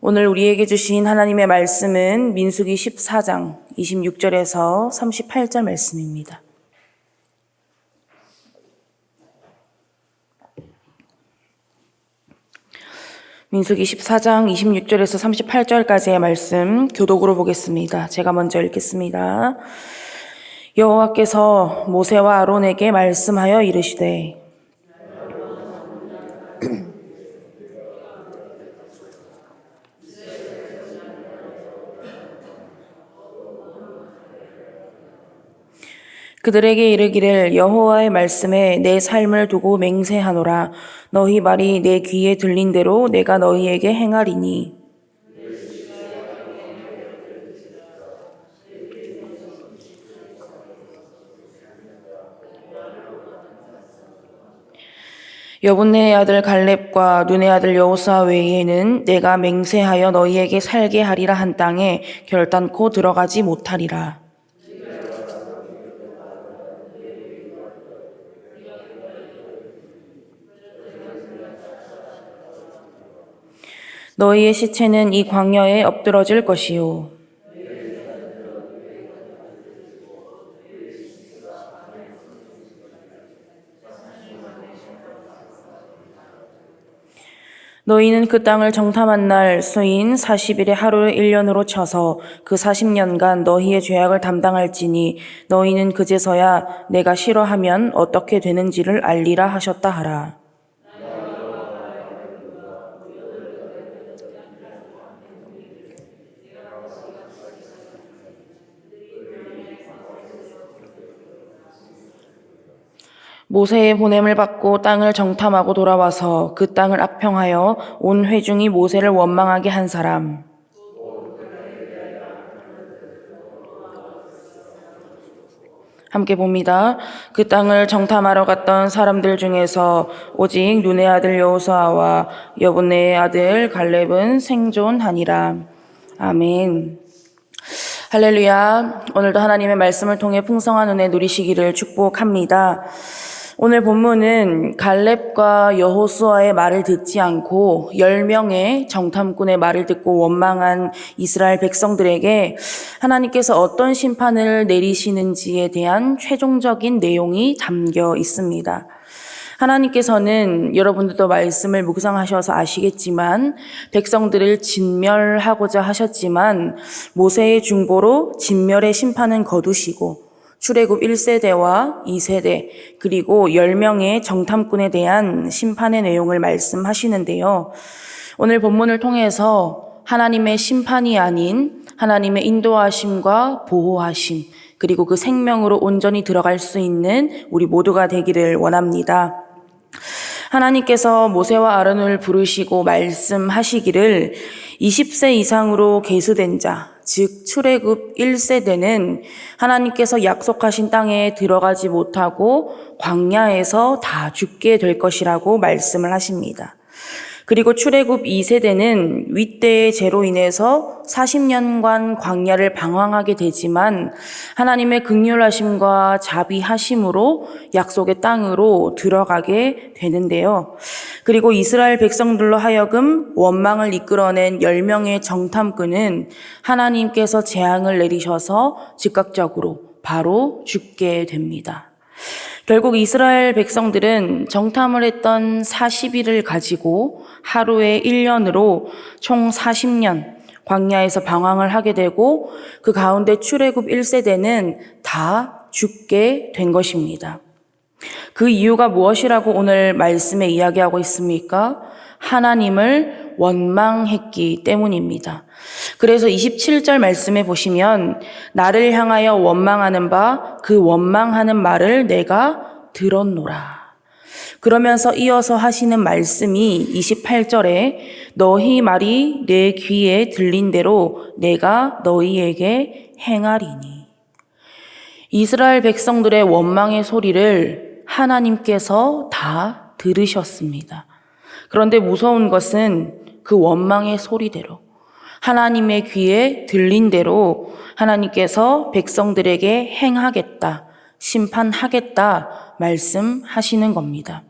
오늘 우리에게 주신 하나님의 말씀은 민수기 14장 26절에서 38절 말씀입니다. 민수기 14장 26절에서 38절까지의 말씀 교독으로 보겠습니다. 제가 먼저 읽겠습니다. 여호와께서 모세와 아론에게 말씀하여 이르시되 그들에게 이르기를 여호와의 말씀에 내 삶을 두고 맹세하노라. 너희 말이 내 귀에 들린 대로 내가 너희에게 행하리니. 여분네의 아들 갈렙과 눈의 아들 여호수아 외에는 내가 맹세하여 너희에게 살게 하리라 한 땅에 결단코 들어가지 못하리라. 너희의 시체는 이 광야에 엎드러질 것이요. 너희는 그 땅을 정탐한 날 수인 40일의 하루를 1년으로 쳐서 그 40년간 너희의 죄악을 담당할지니 너희는 그제서야 내가 싫어하면 어떻게 되는지를 알리라 하셨다 하라. 모세의 보냄을 받고 땅을 정탐하고 돌아와서 그 땅을 악평하여 온 회중이 모세를 원망하게 한 사람. 함께 봅니다. 그 땅을 정탐하러 갔던 사람들 중에서 오직 눈의 아들 여호수아와 여분네의 아들 갈렙은 생존하니라. 아멘. 할렐루야. 오늘도 하나님의 말씀을 통해 풍성한 은혜 누리시기를 축복합니다. 오늘 본문은 갈렙과 여호수아의 말을 듣지 않고 10명의 정탐꾼의 말을 듣고 원망한 이스라엘 백성들에게 하나님께서 어떤 심판을 내리시는지에 대한 최종적인 내용이 담겨 있습니다. 하나님께서는 여러분들도 말씀을 묵상하셔서 아시겠지만 백성들을 진멸하고자 하셨지만 모세의 중보로 진멸의 심판은 거두시고 출애굽 1세대와 2세대 그리고 10명의 정탐꾼에 대한 심판의 내용을 말씀하시는데요. 오늘 본문을 통해서 하나님의 심판이 아닌 하나님의 인도하심과 보호하심 그리고 그 생명으로 온전히 들어갈 수 있는 우리 모두가 되기를 원합니다. 하나님께서 모세와 아론을 부르시고 말씀하시기를 20세 이상으로 계수된 자, 즉 출애굽 1세대는 하나님께서 약속하신 땅에 들어가지 못하고 광야에서 다 죽게 될 것이라고 말씀을 하십니다. 그리고 출애굽 2세대는 윗대의 죄로 인해서 40년간 광야를 방황하게 되지만 하나님의 긍휼하심과 자비하심으로 약속의 땅으로 들어가게 되는데요. 그리고 이스라엘 백성들로 하여금 원망을 이끌어낸 10명의 정탐꾼은 하나님께서 재앙을 내리셔서 즉각적으로 바로 죽게 됩니다. 결국 이스라엘 백성들은 정탐을 했던 40일을 가지고 하루에 1년으로 총 40년 광야에서 방황을 하게 되고 그 가운데 출애굽 1세대는 다 죽게 된 것입니다. 그 이유가 무엇이라고 오늘 말씀에 이야기하고 있습니까? 하나님을 원망했기 때문입니다. 그래서 27절 말씀에 보시면 나를 향하여 원망하는 바 그 원망하는 말을 내가 들었노라. 그러면서 이어서 하시는 말씀이 28절에 너희 말이 내 귀에 들린 대로 내가 너희에게 행하리니. 이스라엘 백성들의 원망의 소리를 하나님께서 다 들으셨습니다. 그런데 무서운 것은 그 원망의 소리대로 하나님의 귀에 들린 대로 하나님께서 백성들에게 행하겠다, 심판하겠다 말씀하시는 겁니다.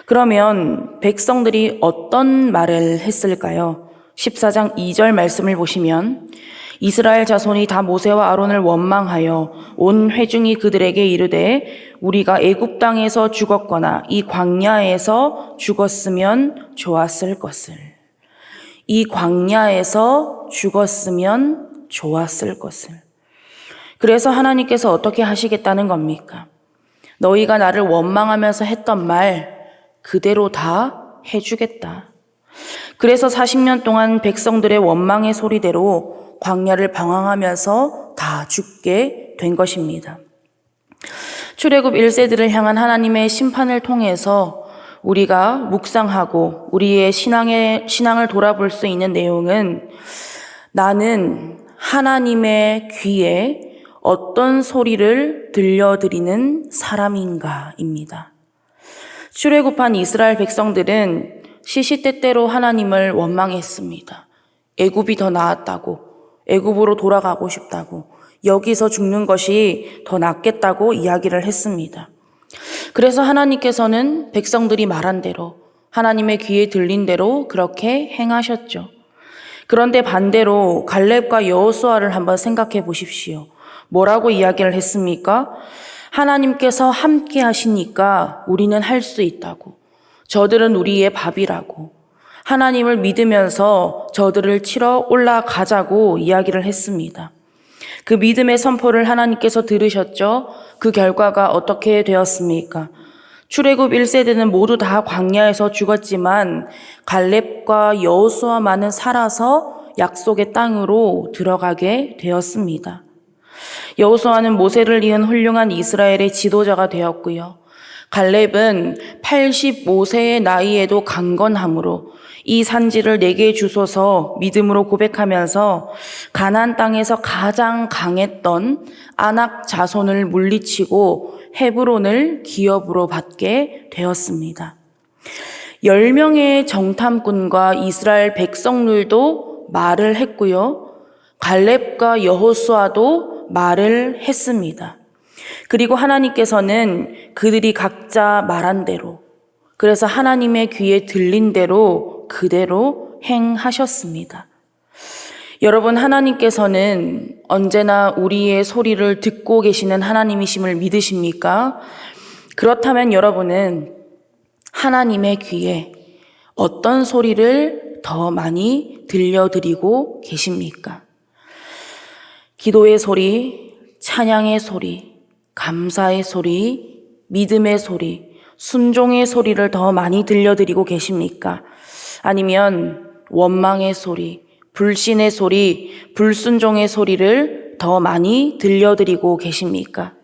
그러면 백성들이 어떤 말을 했을까요? 14장 2절 말씀을 보시면 이스라엘 자손이 다 모세와 아론을 원망하여 온 회중이 그들에게 이르되 우리가 애굽 땅에서 죽었거나 이 광야에서 죽었으면 좋았을 것을. 이 광야에서 죽었으면 좋았을 것을. 그래서 하나님께서 어떻게 하시겠다는 겁니까? 너희가 나를 원망하면서 했던 말 그대로 다 해주겠다. 그래서 40년 동안 백성들의 원망의 소리대로 광야를 방황하면서 다 죽게 된 것입니다. 출애굽 1세들을 향한 하나님의 심판을 통해서 우리가 묵상하고 우리의 신앙을 돌아볼 수 있는 내용은 나는 하나님의 귀에 어떤 소리를 들려드리는 사람인가입니다. 출애굽한 이스라엘 백성들은 시시때때로 하나님을 원망했습니다. 애굽이 더 나았다고, 애굽으로 돌아가고 싶다고, 여기서 죽는 것이 더 낫겠다고 이야기를 했습니다. 그래서 하나님께서는 백성들이 말한 대로 하나님의 귀에 들린 대로 그렇게 행하셨죠. 그런데 반대로 갈렙과 여호수아를 한번 생각해 보십시오. 뭐라고 이야기를 했습니까? 하나님께서 함께 하시니까 우리는 할 수 있다고. 저들은 우리의 밥이라고. 하나님을 믿으면서 저들을 치러 올라가자고 이야기를 했습니다. 그 믿음의 선포를 하나님께서 들으셨죠? 그 결과가 어떻게 되었습니까? 출애굽 1세대는 모두 다 광야에서 죽었지만 갈렙과 여호수아만은 살아서 약속의 땅으로 들어가게 되었습니다. 여호수아는 모세를 이은 훌륭한 이스라엘의 지도자가 되었고요. 갈렙은 85세의 나이에도 강건함으로 이 산지를 내게 주소서 믿음으로 고백하면서 가나안 땅에서 가장 강했던 아낙 자손을 물리치고 헤브론을 기업으로 받게 되었습니다. 10명의 정탐꾼과 이스라엘 백성들도 말을 했고요. 갈렙과 여호수아도 말을 했습니다. 그리고 하나님께서는 그들이 각자 말한 대로, 그래서 하나님의 귀에 들린 대로 그대로 행하셨습니다. 여러분, 하나님께서는 언제나 우리의 소리를 듣고 계시는 하나님이심을 믿으십니까? 그렇다면 여러분은 하나님의 귀에 어떤 소리를 더 많이 들려드리고 계십니까? 기도의 소리, 찬양의 소리, 감사의 소리, 믿음의 소리, 순종의 소리를 더 많이 들려드리고 계십니까? 아니면 원망의 소리, 불신의 소리, 불순종의 소리를 더 많이 들려드리고 계십니까?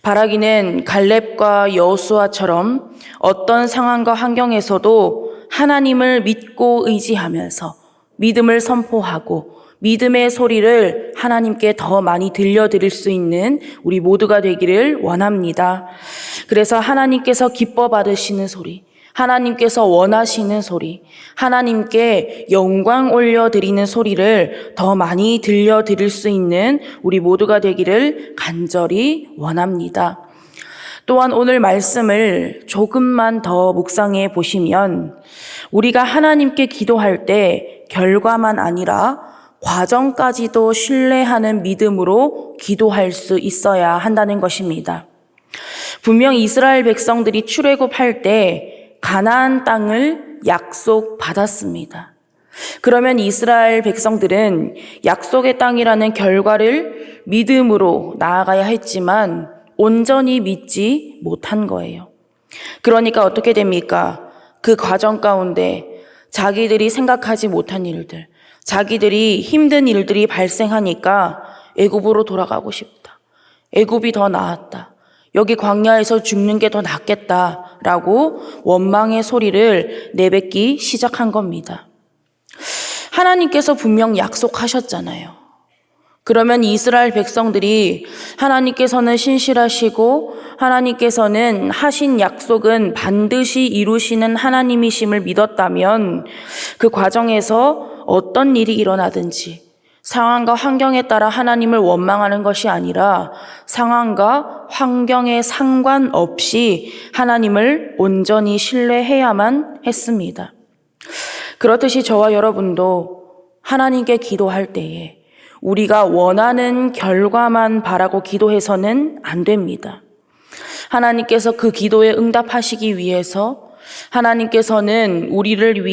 바라기는 갈렙과 여호수아처럼 어떤 상황과 환경에서도 하나님을 믿고 의지하면서 믿음을 선포하고 믿음의 소리를 하나님께 더 많이 들려드릴 수 있는 우리 모두가 되기를 원합니다. 그래서 하나님께서 기뻐 받으시는 소리, 하나님께서 원하시는 소리, 하나님께 영광 올려드리는 소리를 더 많이 들려드릴 수 있는 우리 모두가 되기를 간절히 원합니다. 또한 오늘 말씀을 조금만 더 묵상해 보시면 우리가 하나님께 기도할 때 결과만 아니라 과정까지도 신뢰하는 믿음으로 기도할 수 있어야 한다는 것입니다. 분명 이스라엘 백성들이 출애굽할 때 가나안 땅을 약속받았습니다. 그러면 이스라엘 백성들은 약속의 땅이라는 결과를 믿음으로 나아가야 했지만 온전히 믿지 못한 거예요. 그러니까 어떻게 됩니까? 그 과정 가운데 자기들이 생각하지 못한 일들, 자기들이 힘든 일들이 발생하니까 애굽으로 돌아가고 싶다. 애굽이 더 나았다. 여기 광야에서 죽는 게 더 낫겠다라고 원망의 소리를 내뱉기 시작한 겁니다. 하나님께서 분명 약속하셨잖아요. 그러면 이스라엘 백성들이 하나님께서는 신실하시고 하나님께서는 하신 약속은 반드시 이루시는 하나님이심을 믿었다면 그 과정에서 어떤 일이 일어나든지 상황과 환경에 따라 하나님을 원망하는 것이 아니라 상황과 환경에 상관없이 하나님을 온전히 신뢰해야만 했습니다. 그렇듯이 저와 여러분도 하나님께 기도할 때에 우리가 원하는 결과만 바라고 기도해서는 안 됩니다. 하나님께서 그 기도에 응답하시기 위해서 하나님께서는 우리를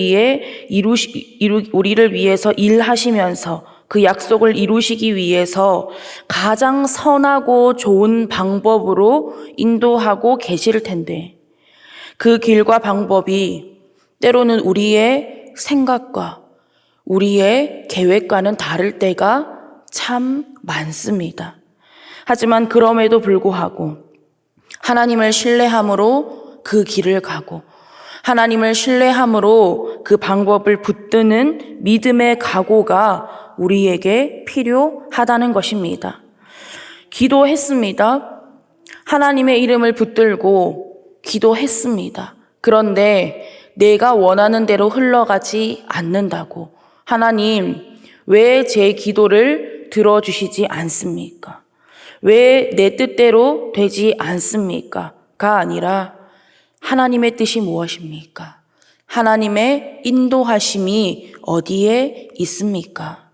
위해서 일하시면서 그 약속을 이루시기 위해서 가장 선하고 좋은 방법으로 인도하고 계실 텐데 그 길과 방법이 때로는 우리의 생각과 우리의 계획과는 다를 때가 참 많습니다. 하지만 그럼에도 불구하고 하나님을 신뢰함으로 그 길을 가고 하나님을 신뢰함으로 그 방법을 붙드는 믿음의 각오가 우리에게 필요하다는 것입니다. 기도했습니다. 하나님의 이름을 붙들고 기도했습니다. 그런데 내가 원하는 대로 흘러가지 않는다고 하나님, 왜 제 기도를 들어주시지 않습니까? 왜 내 뜻대로 되지 않습니까? 가 아니라 하나님의 뜻이 무엇입니까? 하나님의 인도하심이 어디에 있습니까?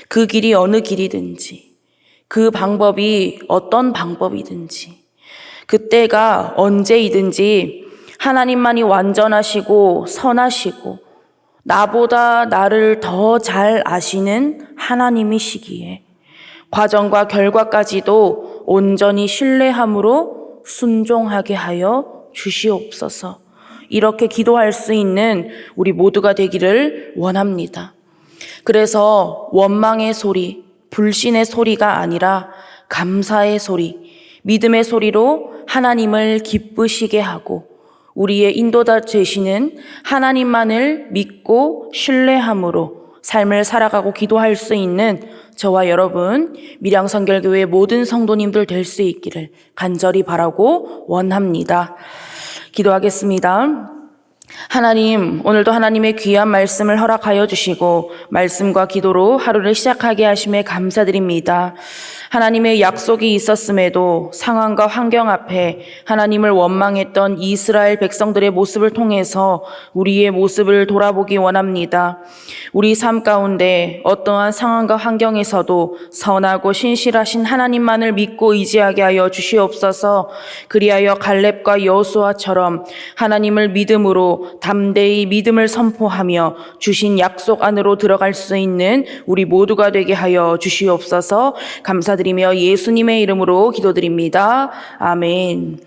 그 길이 어느 길이든지, 그 방법이 어떤 방법이든지, 그때가 언제이든지 하나님만이 완전하시고 선하시고 나보다 나를 더 잘 아시는 하나님이시기에 과정과 결과까지도 온전히 신뢰함으로 순종하게 하여 주시옵소서. 이렇게 기도할 수 있는 우리 모두가 되기를 원합니다. 그래서 원망의 소리, 불신의 소리가 아니라 감사의 소리, 믿음의 소리로 하나님을 기쁘시게 하고 우리의 인도자 되시는 하나님만을 믿고 신뢰함으로 삶을 살아가고 기도할 수 있는 저와 여러분 밀양선결교회 모든 성도님들 될 수 있기를 간절히 바라고 원합니다. 기도하겠습니다. 하나님, 오늘도 하나님의 귀한 말씀을 허락하여 주시고 말씀과 기도로 하루를 시작하게 하심에 감사드립니다. 하나님의 약속이 있었음에도 상황과 환경 앞에 하나님을 원망했던 이스라엘 백성들의 모습을 통해서 우리의 모습을 돌아보기 원합니다. 우리 삶 가운데 어떠한 상황과 환경에서도 선하고 신실하신 하나님만을 믿고 의지하게 하여 주시옵소서. 그리하여 갈렙과 여호수아처럼 하나님을 믿음으로 담대히 믿음을 선포하며 주신 약속 안으로 들어갈 수 있는 우리 모두가 되게 하여 주시옵소서. 감사드리며 예수님의 이름으로 기도드립니다. 아멘.